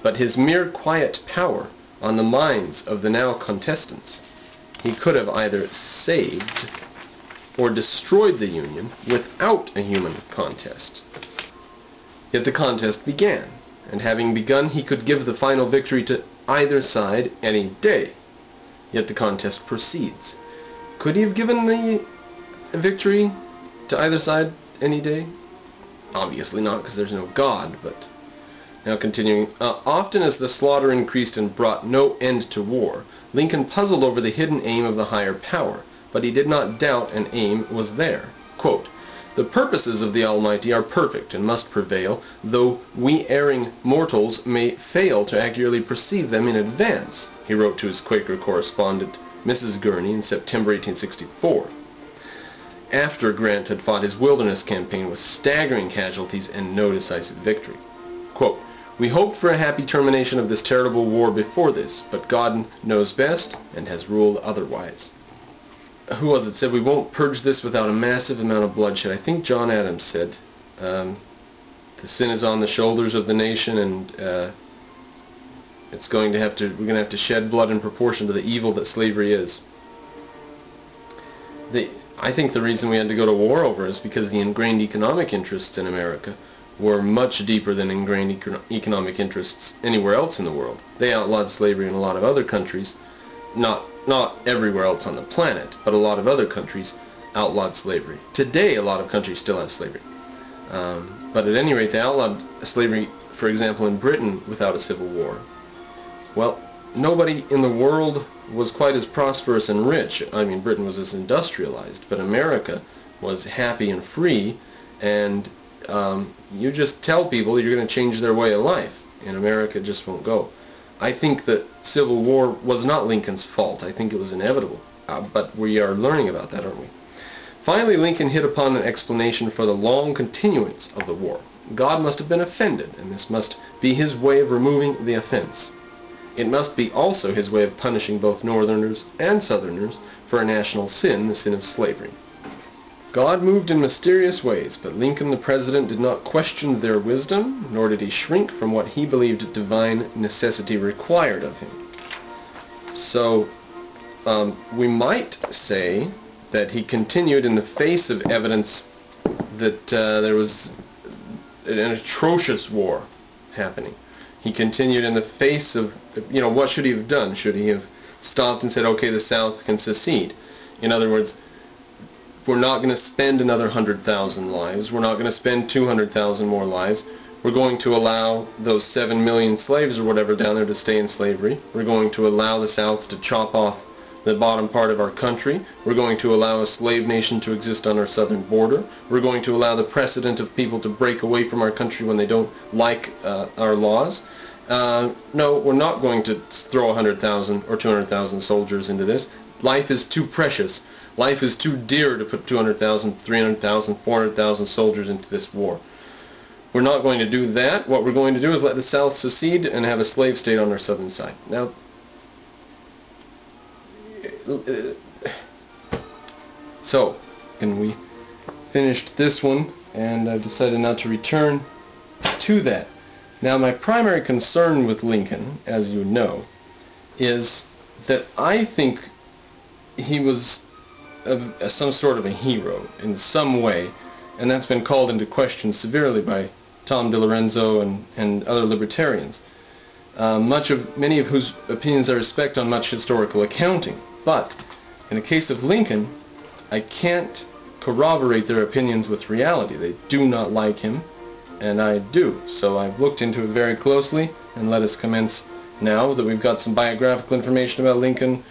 but his mere quiet power on the minds of the now contestants. He could have either saved or destroyed the Union without a human contest. Yet the contest began, and having begun, he could give the final victory to either side any day. Yet the contest proceeds. Could he have given the victory to either side any day? Obviously not, because there's no God, but... Now continuing, often as the slaughter increased and brought no end to war, Lincoln puzzled over the hidden aim of the higher power, but he did not doubt an aim was there. Quote, "The purposes of the Almighty are perfect and must prevail, though we erring mortals may fail to accurately perceive them in advance," he wrote to his Quaker correspondent, Mrs. Gurney, in September 1864. After Grant had fought his Wilderness campaign with staggering casualties and no decisive victory. Quote, "We hoped for a happy termination of this terrible war before this, but God knows best and has ruled otherwise." Who was it said, "We won't purge this without a massive amount of bloodshed"? I think John Adams said, the sin is on the shoulders of the nation, and we're going to have to shed blood in proportion to the evil that slavery is. I think the reason we had to go to war over is because the ingrained economic interests in America were much deeper than ingrained economic interests anywhere else in the world. They outlawed slavery in a lot of other countries, not everywhere else on the planet, but a lot of other countries outlawed slavery. Today, a lot of countries still have slavery. But at any rate, they outlawed slavery, for example, in Britain without a civil war. Well, nobody in the world was quite as prosperous and rich. I mean, Britain was as industrialized, but America was happy and free, and you just tell people you're going to change their way of life, and America just won't go. I think that Civil War was not Lincoln's fault. I think it was inevitable. But we are learning about that, aren't we? Finally, Lincoln hit upon an explanation for the long continuance of the war. God must have been offended, and this must be his way of removing the offense. It must be also his way of punishing both Northerners and Southerners for a national sin, the sin of slavery. God moved in mysterious ways, but Lincoln the President did not question their wisdom, nor did he shrink from what he believed divine necessity required of him. So, we might say that he continued in the face of evidence that there was an atrocious war happening. He continued in the face of, what should he have done? Should he have stopped and said, okay, the South can secede? In other words, we're not going to spend another 100,000 lives. We're not going to spend 200,000 more lives. We're going to allow those 7 million slaves or whatever down there to stay in slavery. We're going to allow the South to chop off the bottom part of our country. We're going to allow a slave nation to exist on our southern border. We're going to allow the precedent of people to break away from our country when they don't like our laws. No, we're not going to throw 100,000 or 200,000 soldiers into this. Life is too precious. Life is too dear to put 200,000, 300,000, 400,000 soldiers into this war. We're not going to do that. What we're going to do is let the South secede and have a slave state on our southern side. Now, so, and we finished this one, and I've decided not to return to that. Now, my primary concern with Lincoln, as you know, is that I think he was some sort of a hero in some way, and that's been called into question severely by Tom DiLorenzo and other libertarians, many of whose opinions I respect on much historical accounting. But in the case of Lincoln, I can't corroborate their opinions with reality. They do not like him, and I do. So I've looked into it very closely, and let us commence now that we've got some biographical information about Lincoln.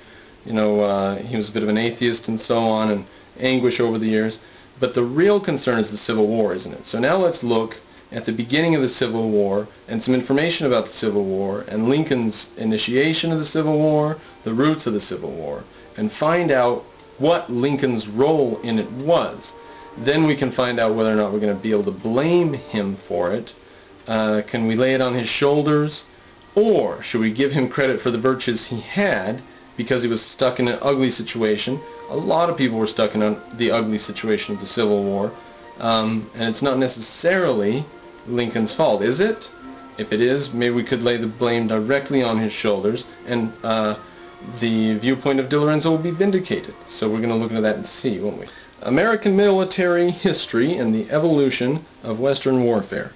He was a bit of an atheist and so on, and anguish over the years. But the real concern is the Civil War, isn't it? So now let's look at the beginning of the Civil War and some information about the Civil War and Lincoln's initiation of the Civil War, the roots of the Civil War, and find out what Lincoln's role in it was. Then we can find out whether or not we're going to be able to blame him for it. Can we lay it on his shoulders? Or should we give him credit for the virtues he had because he was stuck in an ugly situation? A lot of people were stuck in the ugly situation of the Civil War, and it's not necessarily Lincoln's fault, is it? If it is, maybe we could lay the blame directly on his shoulders, and the viewpoint of DiLorenzo will be vindicated. So we're going to look into that and see, won't we? American Military History and the Evolution of Western Warfare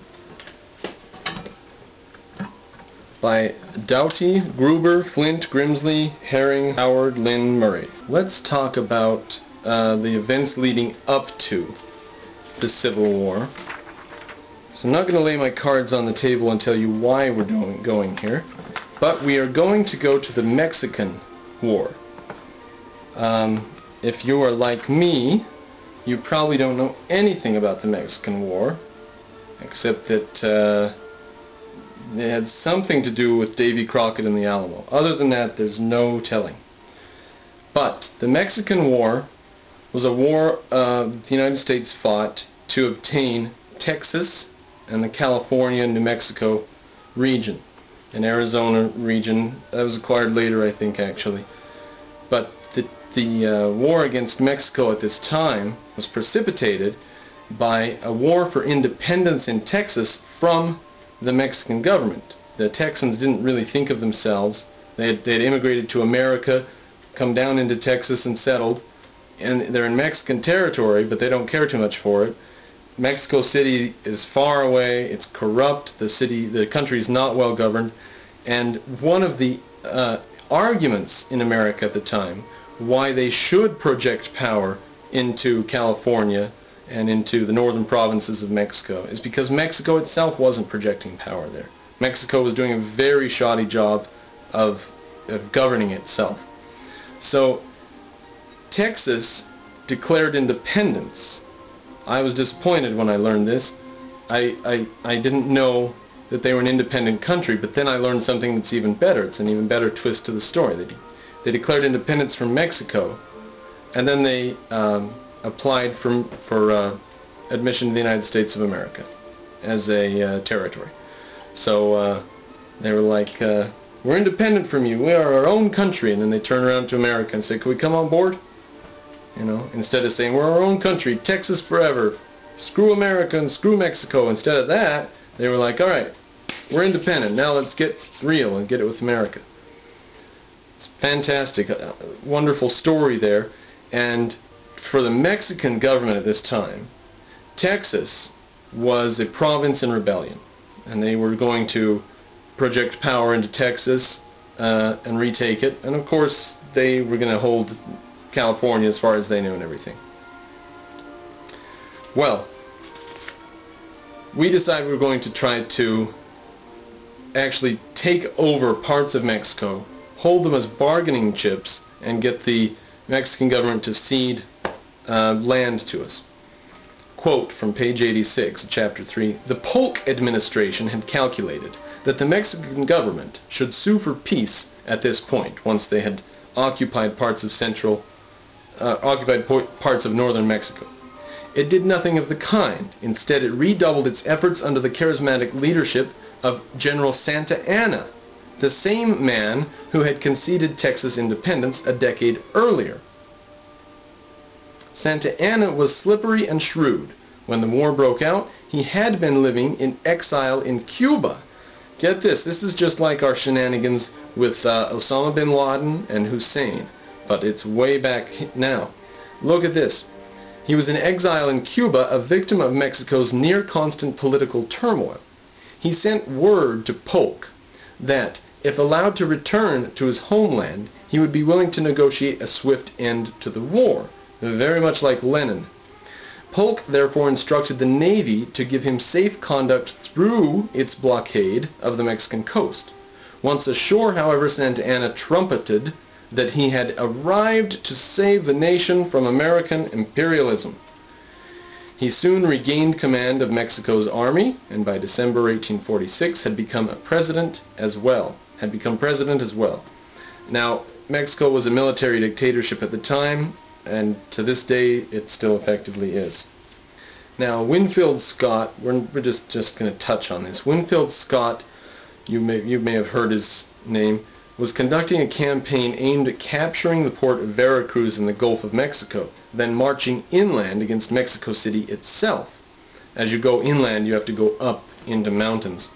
by Doughty, Gruber, Flint, Grimsley, Herring, Howard, Lynn, Murray. Let's talk about the events leading up to the Civil War. So I'm not going to lay my cards on the table and tell you why we're going here, but we are going to go to the Mexican War. If you are like me, you probably don't know anything about the Mexican War, except that it had something to do with Davy Crockett and the Alamo. Other than that, there's no telling. But the Mexican War was a war the United States fought to obtain Texas and the California, New Mexico region. An Arizona region that was acquired later, I think, actually. But the war against Mexico at this time was precipitated by a war for independence in Texas from the Mexican government. The Texans didn't really think of themselves. They had immigrated to America, come down into Texas and settled, and they're in Mexican territory, but they don't care too much for it. Mexico City is far away, it's corrupt, the country is not well governed, and one of the arguments in America at the time why they should project power into California and into the northern provinces of Mexico is because Mexico itself wasn't projecting power there. Mexico was doing a very shoddy job of governing itself. So Texas declared independence. I was disappointed when I learned this. I didn't know that they were an independent country, but then I learned something that's even better. It's an even better twist to the story. They declared independence from Mexico, and then they applied for admission to the United States of America as a territory. So they were like, we're independent from you, we are our own country, and then they turn around to America and say, can we come on board? You know, instead of saying, we're our own country, Texas forever, screw America and screw Mexico. Instead of that, they were like, alright, we're independent, now let's get real and get it with America. It's fantastic, a wonderful story there. And for the Mexican government at this time, Texas was a province in rebellion, and they were going to project power into Texas and retake it, and of course they were going to hold California as far as they knew and everything. Well, we decided we were going to try to actually take over parts of Mexico, hold them as bargaining chips, and get the Mexican government to cede land to us. Quote from page 86 of chapter 3, the Polk administration had calculated that the Mexican government should sue for peace at this point, once they had occupied parts of parts of northern Mexico. It did nothing of the kind. Instead, it redoubled its efforts under the charismatic leadership of General Santa Anna, the same man who had conceded Texas independence a decade earlier. Santa Anna was slippery and shrewd. When the war broke out, he had been living in exile in Cuba. Get this, this is just like our shenanigans with Osama bin Laden and Hussein, but it's way back now. Look at this. He was in exile in Cuba, a victim of Mexico's near-constant political turmoil. He sent word to Polk that, if allowed to return to his homeland, he would be willing to negotiate a swift end to the war, very much like Lenin. Polk therefore instructed the Navy to give him safe conduct through its blockade of the Mexican coast. Once ashore, however, Santa Anna trumpeted that he had arrived to save the nation from American imperialism. He soon regained command of Mexico's army, and by December 1846 had become president as well. Now, Mexico was a military dictatorship at the time, and to this day it still effectively is. Now, Winfield Scott, we're just going to touch on this. Winfield Scott, you may have heard his name, was conducting a campaign aimed at capturing the port of Veracruz in the Gulf of Mexico, then marching inland against Mexico City itself. As you go inland, you have to go up into mountains.